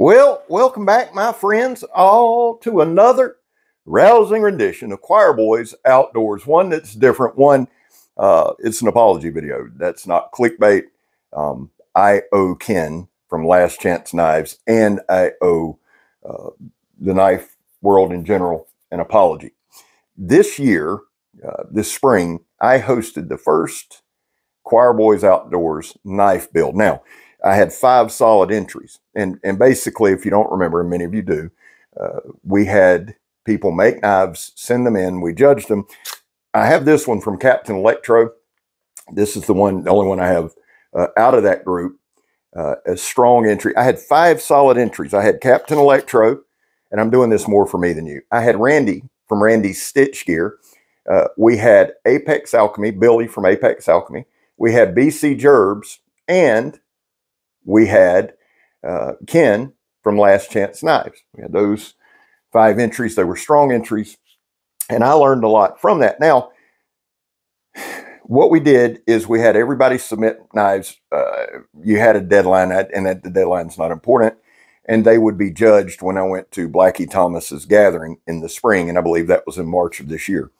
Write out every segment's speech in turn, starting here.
Well, welcome back, my friends, all to another rousing rendition of Choir Boys Outdoors. One that's different. It's an apology video. That's not clickbait. I owe Ken from Last Chance Knives, and I owe the knife world in general an apology. This year, this spring, I hosted the first Choir Boys Outdoors knife build. Now, I had 5 solid entries. And basically, if you don't remember, and many of you do, we had people make knives, send them in, we judged them. I have this one from Captain Electro. This is the only one I have out of that group. A strong entry. I had 5 solid entries. I had Captain Electro, and I'm doing this more for me than you. I had Randy from Randy's Stitch Gear. We had Apex Alchemy, Billy from Apex Alchemy. We had BC Gerbs, and we had Ken from Last Chance Knives. We had those 5 entries. They were strong entries, and I learned a lot from that. Now, what we did is we had everybody submit knives. You had a deadline, and the deadline's not important, and they would be judged when I went to Blackie Thomas's gathering in the spring, and I believe that was in March of this year.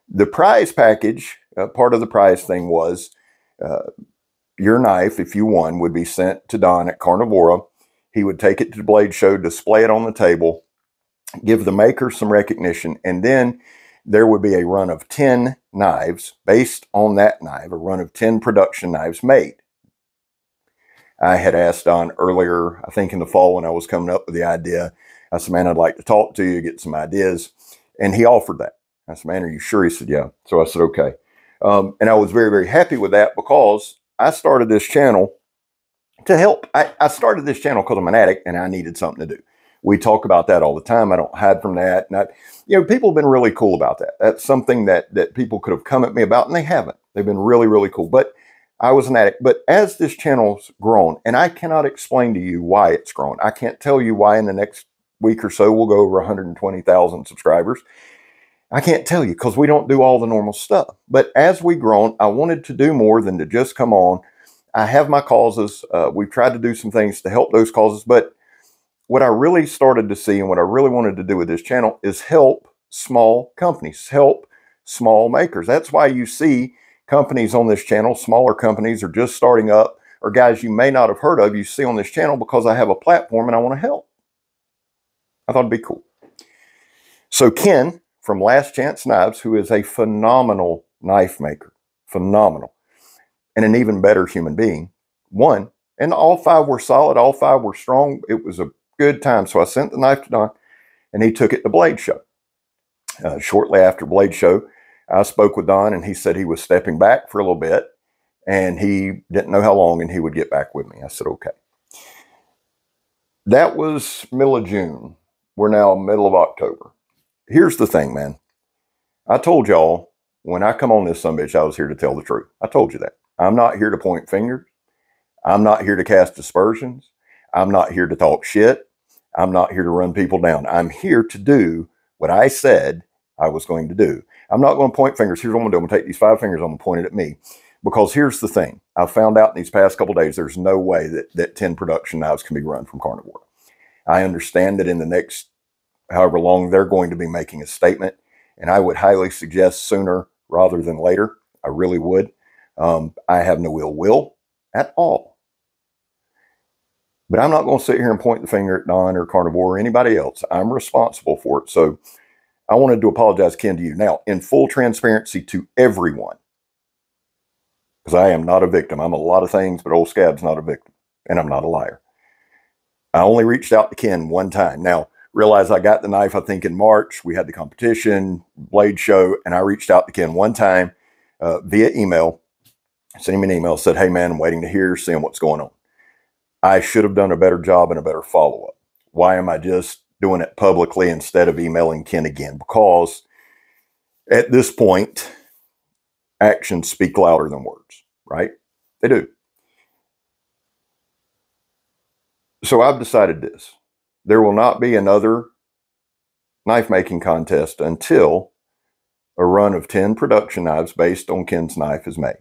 The prize package, part of the prize thing was your knife, if you won, would be sent to Don at Carnivora. He would take it to the Blade Show, display it on the table, give the maker some recognition, and then there would be a run of 10 knives based on that knife, a run of 10 production knives made. I had asked Don earlier, I think in the fall when I was coming up with the idea, I said, man, I'd like to talk to you, get some ideas. And he offered that. I said, man, are you sure? He said, yeah. So I said, okay. And I was very, very happy with that because I started this channel to help. I started this channel because I'm an addict and I needed something to do. We talk about that all the time. I don't hide from that. And people have been really cool about that. That's something that people could have come at me about, and they haven't. They've been really, really cool. But I was an addict. But as this channel's grown, and I cannot explain to you why it's grown. I can't tell you why in the next week or so we'll go over 120,000 subscribers. I can't tell you because we don't do all the normal stuff. But as we've grown, I wanted to do more than to just come on. I have my causes. We've tried to do some things to help those causes. But what I really started to see and what I really wanted to do with this channel is help small companies, help small makers. That's why you see companies on this channel, smaller companies are just starting up, or guys you may not have heard of, you see on this channel because I have a platform and I want to help. I thought it'd be cool. So Ken from Last Chance Knives, who is a phenomenal knife maker, phenomenal, and an even better human being, won. And all 5 were solid. All 5 were strong. It was a good time. So I sent the knife to Don, and he took it to Blade Show. Shortly after Blade Show, I spoke with Don, and he said he was stepping back for a little bit, and he didn't know how long, and he would get back with me. I said, okay. That was middle of June. We're now middle of October. Here's the thing, man. I told y'all when I come on this sumbitch, I was here to tell the truth. I told you that. I'm not here to point fingers. I'm not here to cast aspersions. I'm not here to talk shit. I'm not here to run people down. I'm here to do what I said I was going to do. I'm not going to point fingers. Here's what I'm going to do. I'm going to take these 5 fingers. I'm going to point it at me. Because here's the thing. I found out in these past couple of days, there's no way that 10 production knives can be run from Carnivora. I understand that in the next however long they're going to be making a statement, and I would highly suggest sooner rather than later. I really would. I have no ill will at all. But I'm not going to sit here and point the finger at Don or Carnivora or anybody else. I'm responsible for it. So I wanted to apologize, Ken, to you. Now, in full transparency to everyone, because I am not a victim. I'm a lot of things, but Old Scab's not a victim, and I'm not a liar. I only reached out to Ken one time. Now, realize I got the knife, I think, in March. We had the competition, Blade Show, and I reached out to Ken one time via email. Sent him an email, said, hey, man, I'm waiting to hear, seeing what's going on. I should have done a better job and a better follow-up. Why am I just doing it publicly instead of emailing Ken again? Because at this point, actions speak louder than words, right? They do. So I've decided this. There will not be another knife making contest until a run of 10 production knives based on Ken's knife is made.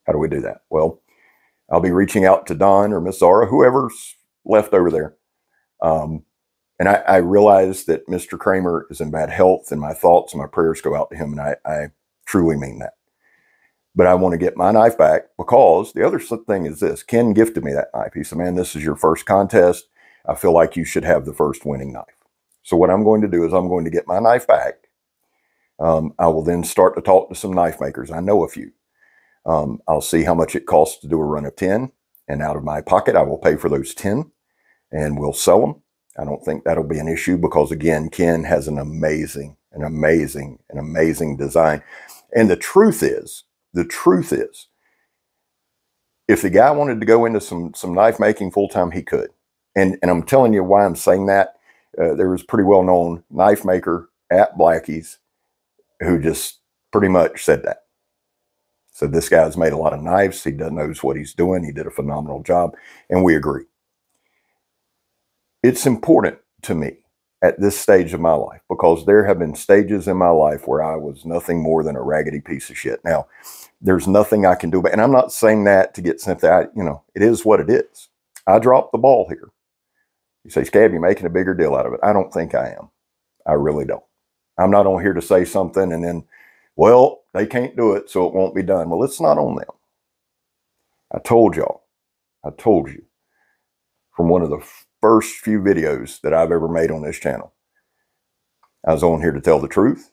How do we do that? Well, I'll be reaching out to Don or Miss Zara, whoever's left over there. And I realize that Mr. Kramer is in bad health, and my thoughts and my prayers go out to him, and I truly mean that. But I want to get my knife back, because the other thing is this. Ken gifted me that knife. He said, man, this is your first contest. I feel like you should have the first winning knife. So what I'm going to do is I'm going to get my knife back. I will then start to talk to some knife makers. I know a few. I'll see how much it costs to do a run of 10. And out of my pocket, I will pay for those 10 and we'll sell them. I don't think that'll be an issue, because again, Ken has an amazing design. And the truth is, if the guy wanted to go into some knife making full time, he could. And I'm telling you why I'm saying that. There was a pretty well known knife maker at Blackie's who just pretty much said that. So this guy's made a lot of knives. He knows what he's doing. He did a phenomenal job, and we agree. It's important to me at this stage of my life, because there have been stages in my life where I was nothing more than a raggedy piece of shit. Now, there's nothing I can do about it. And I'm not saying that to get sympathy. It is what it is. I dropped the ball here. You say, Scab, you're making a bigger deal out of it. I don't think I am. I really don't. I'm not on here to say something and then, well, they can't do it, so it won't be done. Well, it's not on them. I told you from one of the first few videos that I've ever made on this channel, I was on here to tell the truth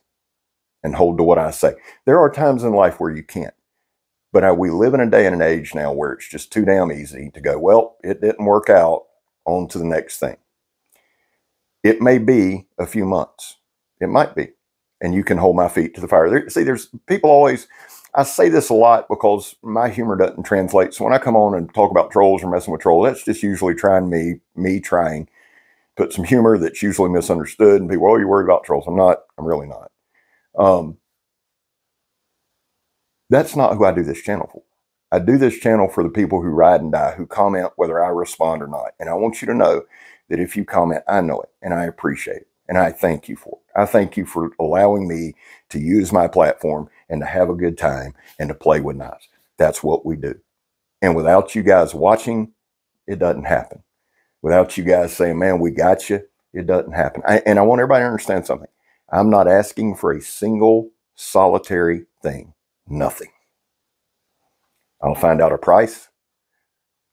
and hold to what I say. There are times in life where you can't, but we live in a day and an age now where it's just too damn easy to go, well, it didn't work out, on to the next thing. It may be a few months. It might be. And you can hold my feet to the fire. There's people always, I say this a lot because my humor doesn't translate. So when I come on and talk about trolls or messing with trolls, that's just usually me trying to put some humor that's usually misunderstood. And people, oh, you're worried about trolls. I'm not. I'm really not. That's not who I do this channel for. I do this channel for the people who ride and die, who comment whether I respond or not. And I want you to know that if you comment, I know it and I appreciate it. And I thank you for it. I thank you for allowing me to use my platform and to have a good time and to play with knives. That's what we do. And without you guys watching, it doesn't happen. Without you guys saying, man, we got you, it doesn't happen. And I want everybody to understand something. I'm not asking for a single solitary thing. Nothing. I'll find out a price.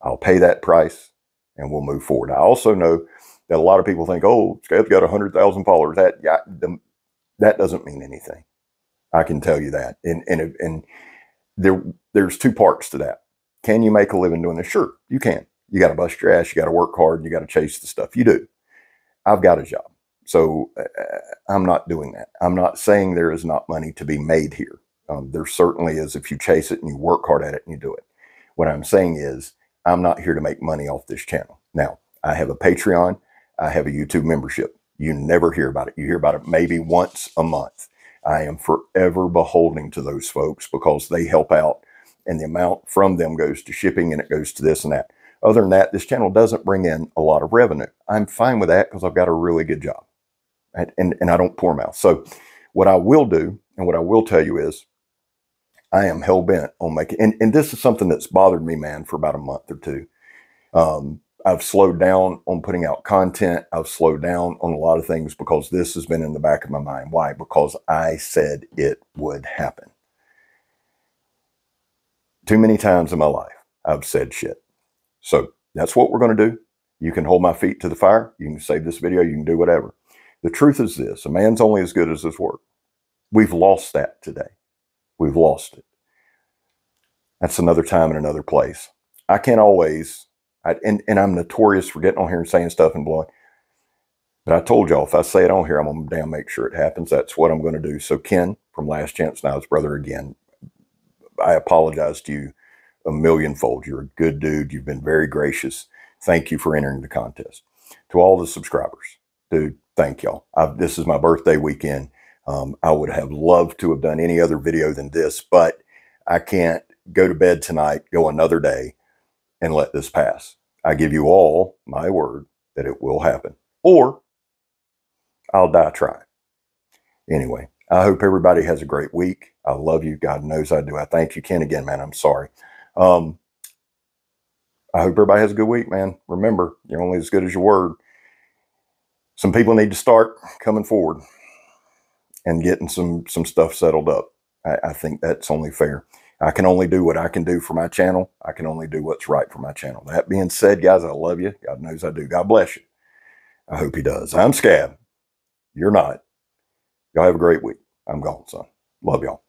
I'll pay that price and we'll move forward. I also know that a lot of people think, oh, Scab's got 100,000 followers. That doesn't mean anything. I can tell you that. And there's two parts to that. Can you make a living doing this? Sure, you can. You got to bust your ass. You got to work hard. You got to chase the stuff. You do. I've got a job. So I'm not doing that. I'm not saying there is not money to be made here. There certainly is if you chase it and you work hard at it and you do it. What I'm saying is I'm not here to make money off this channel. Now, I have a Patreon. I have a YouTube membership. You never hear about it. You hear about it maybe once a month. I am forever beholden to those folks because they help out and the amount from them goes to shipping and it goes to this and that. Other than that, this channel doesn't bring in a lot of revenue. I'm fine with that because I've got a really good job and I don't pour mouth. So what I will do and what I will tell you is I am hell bent on making, and this is something that's bothered me, man, for about a month or two. I've slowed down on putting out content. I've slowed down on a lot of things because this has been in the back of my mind. Why? Because I said it would happen. Too many times in my life, I've said shit. So that's what we're going to do. You can hold my feet to the fire. You can save this video. You can do whatever. The truth is this: a man's only as good as his work. We've lost that today. We've lost it. That's another time and another place. I can't always, and I'm notorious for getting on here and saying stuff and blowing. But I told y'all, if I say it on here, I'm going to damn make sure it happens. That's what I'm going to do. So Ken from Last Chance Knives, brother, again, I apologize to you a millionfold. You're a good dude. You've been very gracious. Thank you for entering the contest. To all the subscribers, dude, thank y'all. This is my birthday weekend. I would have loved to have done any other video than this, but I can't go to bed tonight, go another day, and let this pass. I give you all my word that it will happen, or I'll die trying. Anyway, I hope everybody has a great week. I love you. God knows I do. I thank you, Ken, again, man. I'm sorry. I hope everybody has a good week, man. Remember, you're only as good as your word. some people need to start coming forward and getting some stuff settled up. I think that's only fair. I can only do what I can do for my channel. I can only do what's right for my channel. That being said, guys, I love you. God knows I do. God bless you. I hope he does. I'm Scab. You're not. Y'all have a great week. I'm gone, son. Love y'all.